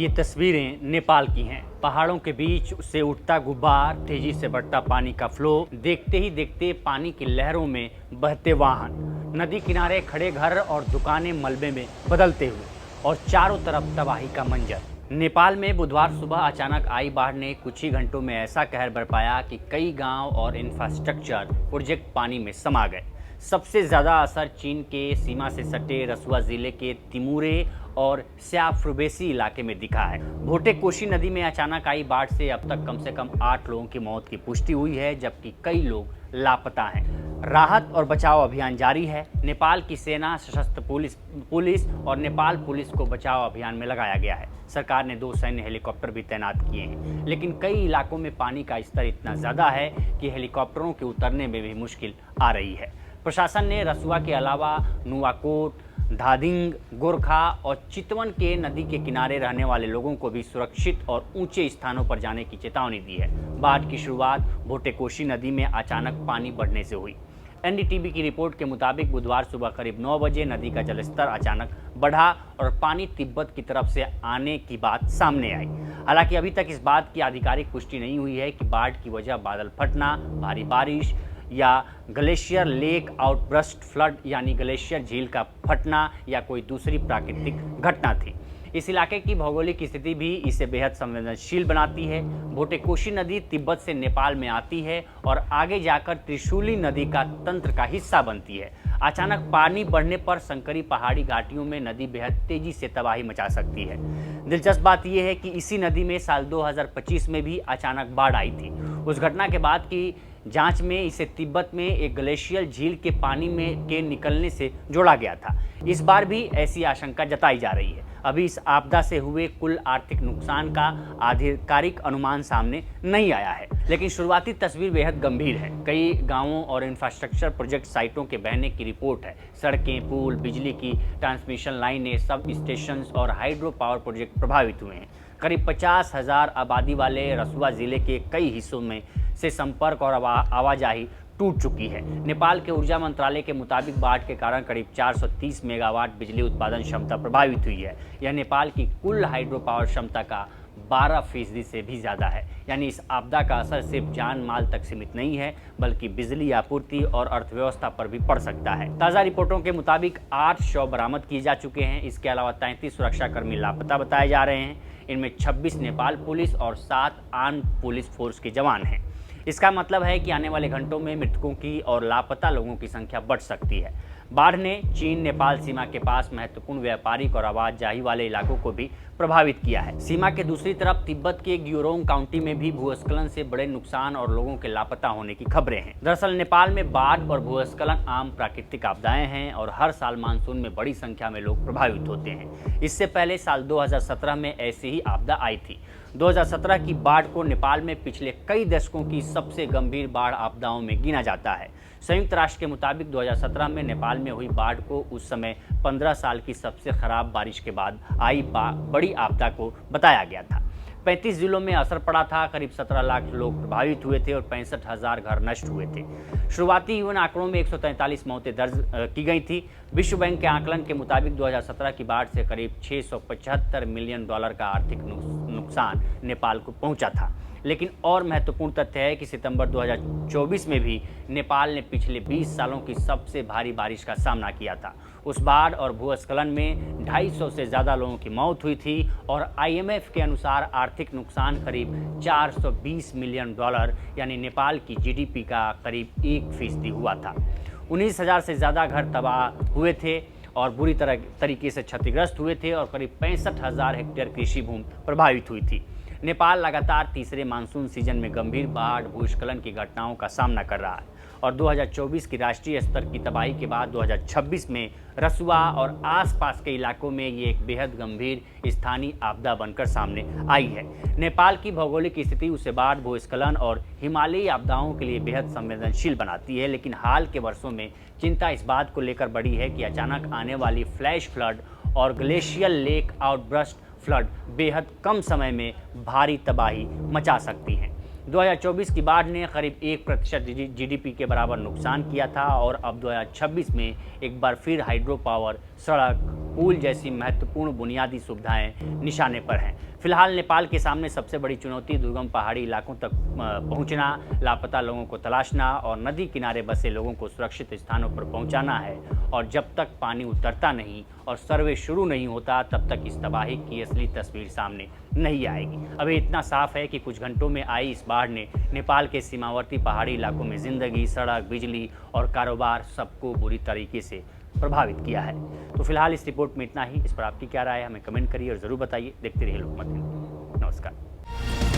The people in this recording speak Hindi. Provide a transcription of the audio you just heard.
ये तस्वीरें नेपाल की हैं। पहाड़ों के बीच से उठता गुब्बार, तेजी से बढ़ता पानी का फ्लो, देखते ही देखते पानी की लहरों में बहते वाहन, नदी किनारे खड़े घर और दुकानें मलबे में बदलते हुए, और चारों तरफ तबाही का मंजर। नेपाल में बुधवार सुबह अचानक आई बाढ़ ने कुछ ही घंटों में ऐसा कहर बरपाया कि कई गांव और इंफ्रास्ट्रक्चर प्रोजेक्ट पानी में समा गए। सबसे ज़्यादा असर चीन के सीमा से सटे रसुआ जिले के तिमुरे और स्याफ्रुबेसी इलाके में दिखा है। भोटे कोशी नदी में अचानक आई बाढ़ से अब तक कम से कम 8 लोगों की मौत की पुष्टि हुई है, जबकि कई लोग लापता हैं। राहत और बचाव अभियान जारी है। नेपाल की सेना, सशस्त्र पुलिस और नेपाल पुलिस को बचाव अभियान में लगाया गया है। सरकार ने 2 सैन्य हेलीकॉप्टर भी तैनात किए हैं, लेकिन कई इलाकों में पानी का स्तर इतना ज़्यादा है कि हेलीकॉप्टरों के उतरने में भी मुश्किल आ रही है। प्रशासन ने रसुआ के अलावा नुवाकोट, धादिंग, गोरखा और चितवन के नदी के किनारे रहने वाले लोगों को भी सुरक्षित और ऊंचे स्थानों पर जाने की चेतावनी दी है। बाढ़ की शुरुआत भोटे कोशी नदी में अचानक पानी बढ़ने से हुई। एनडीटीवी की रिपोर्ट के मुताबिक बुधवार सुबह करीब 9 बजे नदी का जलस्तर अचानक बढ़ा और पानी तिब्बत की तरफ से आने की बात सामने आई। हालांकि अभी तक इस बात की आधिकारिक पुष्टि नहीं हुई है कि बाढ़ की वजह बादल फटना, भारी बारिश या ग्लेशियर लेक आउटबर्स्ट फ्लड यानी ग्लेशियर झील का फटना या कोई दूसरी प्राकृतिक घटना थी। इस इलाके की भौगोलिक स्थिति भी इसे बेहद संवेदनशील बनाती है। भोटे कोशी नदी तिब्बत से नेपाल में आती है और आगे जाकर त्रिशूली नदी का तंत्र का हिस्सा बनती है। अचानक पानी बढ़ने पर संकरी पहाड़ी घाटियों में नदी बेहद तेजी से तबाही मचा सकती है। दिलचस्प बात यह है कि इसी नदी में साल 2025 में भी अचानक बाढ़ आई थी। उस घटना के बाद की जांच में इसे तिब्बत में एक ग्लेशियर झील के पानी में के निकलने से जोड़ा गया था। इस बार भी ऐसी आशंका जताई जा रही है। अभी इस आपदा से हुए कुल आर्थिक नुकसान का आधिकारिक अनुमान सामने नहीं आया है, लेकिन शुरुआती तस्वीर बेहद गंभीर है। कई गांवों और इंफ्रास्ट्रक्चर प्रोजेक्ट साइटों के बहने की रिपोर्ट है। सड़कें, पुल, बिजली की ट्रांसमिशन लाइनें, सब स्टेशन और हाइड्रो पावर प्रोजेक्ट प्रभावित हुए हैं। करीब 50,000 आबादी वाले रसुआ जिले के कई हिस्सों में से संपर्क और आवाजाही टूट चुकी है। नेपाल के ऊर्जा मंत्रालय के मुताबिक बाढ़ के कारण करीब 430 मेगावाट बिजली उत्पादन क्षमता प्रभावित हुई है। यह नेपाल की कुल हाइड्रो पावर क्षमता का 12% से भी ज़्यादा है। यानी इस आपदा का असर सिर्फ जान माल तक सीमित नहीं है, बल्कि बिजली आपूर्ति और अर्थव्यवस्था पर भी पड़ सकता है। ताज़ा रिपोर्टों के मुताबिक 8 शव बरामद किए जा चुके हैं। इसके अलावा 33 सुरक्षाकर्मी लापता बताए जा रहे हैं। इनमें 26 नेपाल पुलिस और 7 आर्म्ड पुलिस फोर्स के जवान हैं। इसका मतलब है कि आने वाले घंटों में मृतकों की और लापता लोगों की संख्या बढ़ सकती है। बाढ़ ने चीन नेपाल सीमा के पास महत्वपूर्ण व्यापारिक और आवाजाही वाले इलाकों को भी प्रभावित किया है। सीमा के दूसरी तरफ तिब्बत के ग्योरोंग काउंटी में भी भूस्खलन से बड़े नुकसान और लोगों के लापता होने की खबरें हैं। दरअसल नेपाल में बाढ़ और भूस्खलन आम प्राकृतिक आपदाएं हैं और हर साल मानसून में बड़ी संख्या में लोग प्रभावित होते हैं। इससे पहले साल 2017 में ऐसी ही आपदा आई थी। 2017 की बाढ़ को नेपाल में पिछले कई दशकों की सबसे गंभीर बाढ़ आपदाओं में गिना जाता है। संयुक्त राष्ट्र के मुताबिक 2017 में नेपाल में हुई बाढ़ को उस समय 15 साल की सबसे खराब बारिश के बाद आई बड़ी आपदा को बताया गया था। 35 जिलों में असर पड़ा था। करीब 17 लाख लोग प्रभावित हुए थे और 65,000 घर नष्ट हुए थे। शुरुआती यूएन आंकड़ों में 143 मौतें दर्ज की गई थी। विश्व बैंक के आकलन के मुताबिक 2017 की बाढ़ से करीब $675 मिलियन का आर्थिक नुकसान नेपाल को पहुंचा था। लेकिन और महत्वपूर्ण तथ्य है कि सितंबर 2024 में भी नेपाल ने पिछले 20 सालों की सबसे भारी बारिश का सामना किया था। उस बाढ़ और भूस्खलन में 250 से ज़्यादा लोगों की मौत हुई थी और IMF के अनुसार आर्थिक नुकसान करीब $420 मिलियन यानी नेपाल की GDP का करीब 1% हुआ था। 19,000 से ज़्यादा घर तबाह हुए थे और बुरी तरीके से क्षतिग्रस्त हुए थे और करीब 65,000 हेक्टेयर कृषि भूमि प्रभावित हुई थी। नेपाल लगातार तीसरे मानसून सीजन में गंभीर बाढ़ भूस्खलन की घटनाओं का सामना कर रहा है और 2024 की राष्ट्रीय स्तर की तबाही के बाद 2026 में रसुआ और आसपास के इलाकों में ये एक बेहद गंभीर स्थानीय आपदा बनकर सामने आई है। नेपाल की भौगोलिक स्थिति उसे बाढ़, भूस्खलन और हिमालयी आपदाओं के लिए बेहद संवेदनशील बनाती है, लेकिन हाल के वर्षों में चिंता इस बात को लेकर बढ़ी है कि अचानक आने वाली फ्लैश फ्लड और ग्लेशियर लेक आउटबर्स्ट फ्लड बेहद कम समय में भारी तबाही मचा सकती हैं। 2024 की बाढ़ ने करीब 1% GDP के बराबर नुकसान किया था और अब 2026 में एक बार फिर हाइड्रो पावर, सड़क पुल जैसी महत्वपूर्ण बुनियादी सुविधाएं निशाने पर हैं। फिलहाल नेपाल के सामने सबसे बड़ी चुनौती दुर्गम पहाड़ी इलाकों तक पहुंचना, लापता लोगों को तलाशना और नदी किनारे बसे लोगों को सुरक्षित स्थानों पर पहुंचाना है। और जब तक पानी उतरता नहीं और सर्वे शुरू नहीं होता, तब तक इस तबाही की असली तस्वीर सामने नहीं आएगी। अभी इतना साफ है कि कुछ घंटों में आई इस बाढ़ ने नेपाल के सीमावर्ती पहाड़ी इलाकों में जिंदगी, सड़क, बिजली और कारोबार सबको बुरी तरीके से प्रभावित किया है। तो फिलहाल इस रिपोर्ट में इतना ही। इस पर आपकी क्या राय है, हमें कमेंट करिए और ज़रूर बताइए। देखते रहिए लोकमत। नमस्कार।